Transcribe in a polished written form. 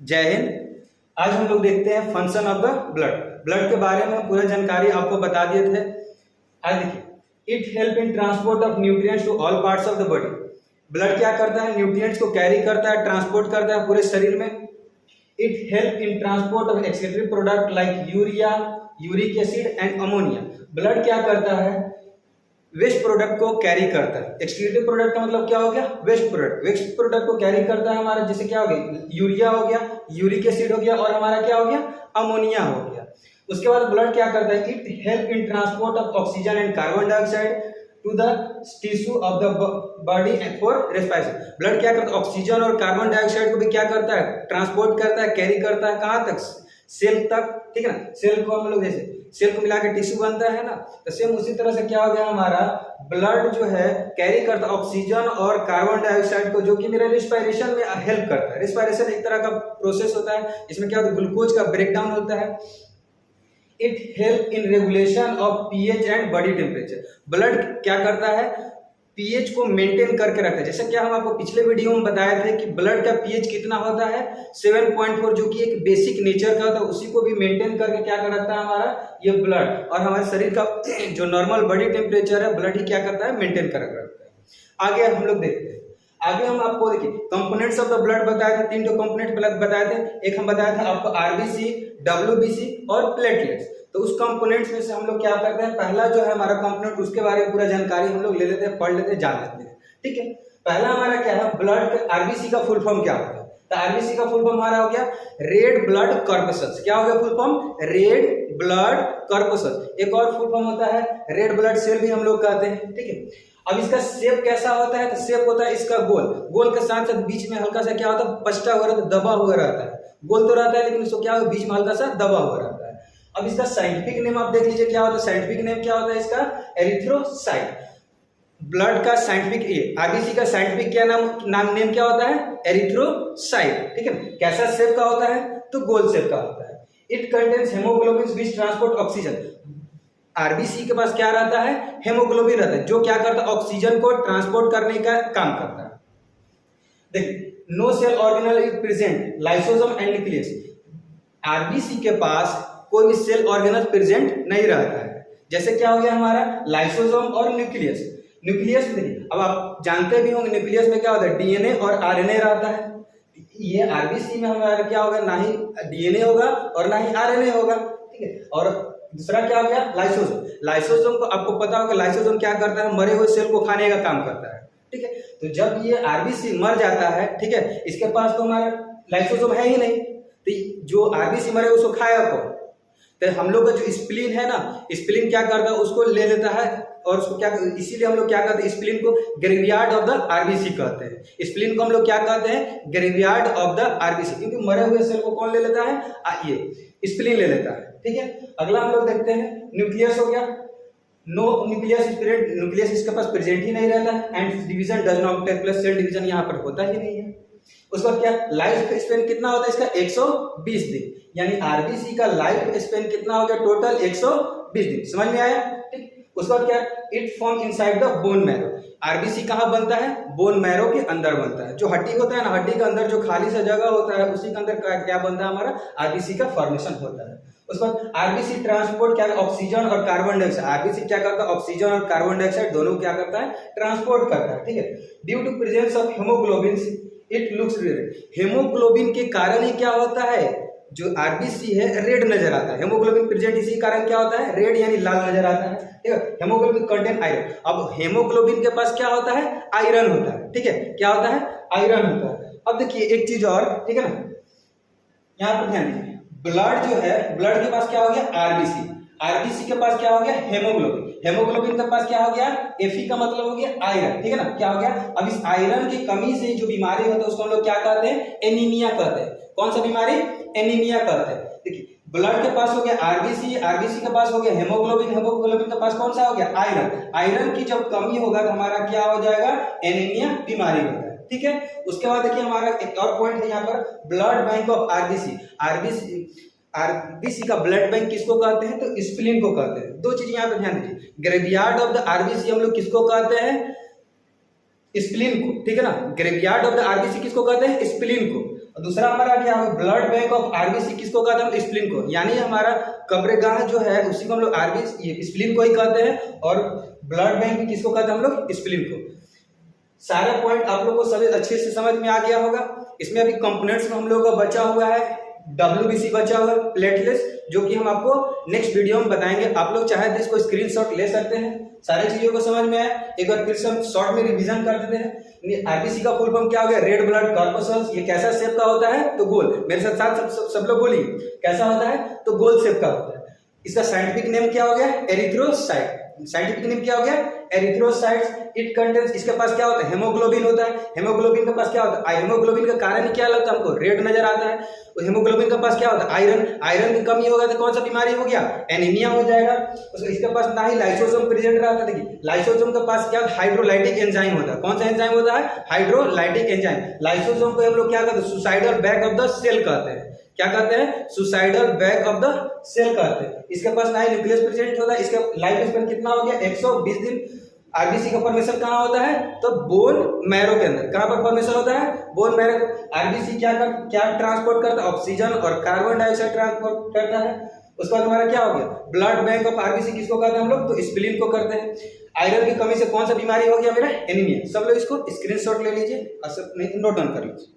जय हिंद। आज हम लोग देखते हैं function of the blood. Blood के बारे में पूरा जानकारी आपको बता दिए थे। आज देखिए, it help in transport of nutrients to all parts of the body. Blood क्या करता है? न्यूट्रिएंट्स को कैरी करता है, ट्रांसपोर्ट करता है पूरे शरीर में। It help in transport of excretory product like urea, uric acid and ammonia. Blood क्या करता है? वेस्ट प्रोडक्ट को कैरी करता है। एक्सक्रीटिव प्रोडक्ट का मतलब क्या हो गया? Waste product. वेस्ट प्रोडक्ट को कैरी करता है हमारा, जैसे क्या हो गया? यूरिया हो गया, यूरिक एसिड हो गया और हमारा क्या हो गया? अमोनिया हो गया। उसके बाद ब्लड क्या करता है? It help in transport of oxygen and carbon dioxide to the tissue of the body for respiration. Blood क्या करता है? ऑक्सीजन और कार्बन डाइऑक्साइड को भी क्या करता है? ट्रांसपोर्ट करता है, कैरी करता है। कहाँ तक? सेल तक। ठीक है ना? सेल को हम लोग जैसे सेल को मिला के टिश्यू बनता है ना, तो सेम उसी तरह से क्या हो गया हमारा ब्लड जो है कैरी करता है ऑक्सीजन और कार्बन डाइऑक्साइड को, जो कि मेरे रिस्पायरेशन में हेल्प करता है। रिस्पायरेशन एक तरह का प्रोसेस होता है, इसमें क्या होता है? ग्लूकोज का ब्रेकडाउन होता है। It help in regulation of pH and body temperature. Blood क्या करता है? पीएच को मेंटेन करके रखता है। जैसे क्या हम आपको पिछले वीडियो में बताए थे कि ब्लड का पीएच कितना होता है? 7.4, जो कि एक बेसिक नेचर का होता है, उसी को भी मेंटेन करके क्या कर रखता है हमारा ये ब्लड। और हमारे शरीर का जो नॉर्मल बॉडी टेम्परेचर है, ब्लड ही क्या करता है? मेंटेन कर रखता है। आगे हम लोग देखते हैं। आगे हम आपको देखिए कंपोनेंट्स ऑफ द ब्लड बताए थे। 3 कंपोनेंट ब्लड बताए थे। एक हम बताया था आपको आरबीसी, डब्ल्यूबीसी और प्लेटलेट्स। तो उस कंपोनेंट्स में से हम लोग क्या करते हैं? पहला जो है हमारा कंपोनेंट, उसके बारे में पूरा जानकारी हम लोग ले लेते हैं, पढ़ लेते हैं, जान लेते हैं। ठीक है, पहला हमारा क्या है? ब्लड। आरबीसी का फुल फॉर्म क्या होता है? तो आरबीसी का फुल फॉर्म हमारा हो गया रेड ब्लड कॉर्पसल्स। क्या हो गया full form? Red blood corpuscles. एक और फुल फॉर्म होता है रेड ब्लड सेल भी हम लोग कहते हैं। ठीक है, अब इसका शेप कैसा होता है? तो शेप होता है इसका गोल। गोल के साथ साथ बीच में हल्का सा क्या होता है? पचटा हुआ रहता है, दबा हुआ रहता है। गोल तो रहता है लेकिन उसको क्या होगा? बीच में हल्का सा दबा हुआ रहता है। अब इसका साइंटिफिक नेम आप देख लीजिए क्या होता है। साइंटिफिक नेम क्या होता है इसका? एरिथ्रोसाइट। ब्लड का साइंटिफिक, आरबीसी का साइंटिफिक क्या नाम नेम क्या होता है? एरिथ्रोसाइट। ठीक है, कैसा शेप का होता है? तो गोल शेप का होता है। It contains haemoglobin which transport oxygen. RBC के पास क्या रहता है? हेमोग्लोबिन रहता है, जो क्या करता है? ऑक्सीजन को ट्रांसपोर्ट करने का काम करता है। देखिए, no cell organelle is present, lysosome and nucleus. RBC के पास कोई भी सेल ऑर्गेनल प्रेजेंट नहीं रहता है। जैसे क्या हो गया हमारा? लाइसोसोम और न्यूक्लियस। न्यूक्लियस देखिए, अब आप जानते भी होंगे न्यूक्लियस में क्या होता है? डीएनए और आरएनए रहता है। ये आरबीसी में हमारा क्या होगा? ना ही डीएनए होगा और ना ही आरएनए होगा। ठीक है, और दूसरा क्या हो गया? लाइसोसोम। लाइसोसोम को आपको पता होगा, लाइसोसोम क्या करता है? मरे हुए सेल को खाने का काम करता है। ठीक है, तो जब ये आरबीसी मर जाता है, ठीक है, इसके पास तो हमारा लाइसोसोम है ही नहीं, तो जो आरबीसी मरे उसको खाएगा कौन? तो हम लोग का जो स्प्लीन है ना, स्प्लीन क्या करता है? उसको ले लेता है और उसको क्या, इसीलिए हम लोग क्या कहते हैं? स्प्लीन को ग्रेवयार्ड ऑफ द आरबीसी कहते हैं। स्प्लीन को हम लोग क्या कहते हैं? ग्रेवयार्ड ऑफ द आरबीसी, क्योंकि मरे हुए सेल को कौन ले लेता है? ये स्प्लीन ले लेता है। ठीक है, अगला हम लोग देखते हैं न्यूक्लियस हो गया। नो न्यूक्लियस प्रेजेंट, न्यूक्लियस इसके पास प्रेजेंट ही नहीं रहता है। And division does not take place, cell division यहाँ पर होता ही नहीं है। उसके बाद क्या? लाइफ स्पेन कितना होता है इसका? 120 दिन। यानी आरबीसी का लाइफ स्पेन कितना हो गया? टोटल 120 दिन। समझ में आया? ठीक, उसके बाद क्या? It form inside the bone marrow. RBC कहाँ बनता है? बोन मैरो के अंदर बनता है। जो हड्डी होता है ना, हड्डी के अंदर जो खाली सा जगह होता है, उसी के अंदर क्या बनता है? हमारा आरबीसी का फॉर्मेशन होता है। उसके बाद आरबीसी ट्रांसपोर्ट क्या? ऑक्सीजन और कार्बन डाइऑक्साइड। आरबीसी क्या करता है? ऑक्सीजन और कार्बन डाइऑक्साइड दोनों क्या करता है? ट्रांसपोर्ट करता है। ठीक है, due to presence of haemoglobin it looks red. Haemoglobin के कारण ही क्या होता है? जो आरबीसी है रेड नजर आता है। हेमोग्लोबिन प्रेजेंट इसी कारण क्या होता है? रेड यानी लाल नजर आता है। ठीक है, हेमोग्लोबिन कंटेन आयरन। अब हेमोग्लोबिन के पास क्या होता है? आयरन होता है। ठीक है, क्या होता है? आयरन होता है। अब देखिए एक चीज और, ठीक है ना, यहाँ पर ध्यान दीजिए। ब्लड जो है, ब्लड के पास क्या हो गया? आरबीसी। आरबीसी के पास क्या हो गया? हेमोग्लोबिन। हेमोग्लोबिन के पास क्या हो गया? Fe का मतलब हो गया आयरन। ठीक है ना, क्या हो गया? अब इस आयरन की कमी से जो बीमारी होता है उसको हम लोग क्या कहते हैं? एनीमिया कहते हैं। कौन सा बीमारी? एनीमिया कहते हैं। देखिए, ब्लड के पास हो गया आरबीसी, आरबीसी के पास हो गया हेमोग्लोबिन, हेमोग्लोबिन के पास कौन सा हो गया? आयरन। आयरन की जब कमी होगा तो हमारा क्या हो जाएगा? एनीमिया बीमारी होता है। ठीक है, उसके बाद देखिए हमारा एक और पॉइंट है यहाँ पर, blood bank of RBC. RBC का ब्लड बैंक किसको कहते हैं? तो स्प्लीन को कहते हैं। दो चीज यहाँ पे ध्यान दीजिए। ग्रेवयार्ड ऑफ द आरबीसी हम लोग किसको कहते हैं? स्प्लीन को, ठीक है ना। ग्रेवयार्ड ऑफ द आरबीसी किसको कहते हैं? स्प्लीन को। और दूसरा हमारा क्या है? ब्लड बैंक ऑफ आरबीसी किसको कहते हैं? हम स्प्लीन को। यानी हमारा कब्रगाह जो है उसी को हम लोग आरबीसी स्प्लीन को ही कहते हैं, और ब्लड बैंक किसको कहते हैं हम लोग? स्प्लीन को। सारा पॉइंट आप लोग को सभी अच्छे से समझ में आ गया होगा। इसमें अभी कंपोनेंट्स में हम लोग का बचा हुआ है WBC बचा हुआ है, प्लेटलेट्स, जो कि हम आपको नेक्स्ट वीडियो में बताएंगे। आप लोग चाहे तो इसको स्क्रीनशॉट ले सकते हैं। सारी चीजों को समझ में आया, एक बार फिर से हम शॉर्ट में रिवीजन कर देते हैं। आरबीसी का फुल फॉर्म क्या हो गया? Red blood corpuscles. ये कैसा शेप का होता है? तो गोल। मेरे साथ सब लोग बोलिए, कैसा होता है? तो गोल शेप का होता है। इसका साइंटिफिक नेम क्या हो गया? एरिथ्रोसाइट। साइंटिफिक नेम क्या हो गया? एरिथ्रोसाइट्स। इट कंटेन्स, इसके पास क्या होता है? हेमोग्लोबिन होता है। हेमोग्लोबिन के पास क्या होता है? हेमोग्लोबिन का कारण क्या लगता है हमको? रेड नजर आता है। तो हेमोग्लोबिन के पास क्या होता है? आयरन। आयरन की कमी होगा तो कौन सा बीमारी हो गया? एनीमिया हो जाएगा। इसके पास ना ही लाइसोसोम प्रेजेंट रहता है। देखिए लाइसोसोम के पास क्या? हाइड्रोलाइटिक एंजाइम होता है। कौन सा एंजाइम होता है? Hydrolytic enzyme. लाइसोसोम को हम लोग क्या कहते हैं? Suicidal bag of the cell कहते हैं। क्या कहते हैं? Suicidal bag of the cell कहते हैं। इसके पास ना ही न्यूक्लियस प्रेजेंट होता है। इसका लाइफ स्पेन कितना हो गया? 120 दिन। आरबीसी का फॉर्मेशन कहाँ होता है? तो बोन मैरो के अंदर। कहाँ पर फॉर्मेशन होता है? Bone marrow. आरबीसी क्या ट्रांसपोर्ट करता है? ऑक्सीजन और कार्बन डाइऑक्साइड ट्रांसपोर्ट करता है। उसके बाद हमारा क्या हो गया? ब्लड बैंक ऑफ आरबीसी किसको कहते हैं हम लोग? तो स्प्लीन को करते हैं। आयरन की कमी से कौन सा बीमारी हो गया मेरा? एनीमिया। सब लोग इसको स्क्रीनशॉट ले लीजिए और सब नोट डाउन कर लीजिए।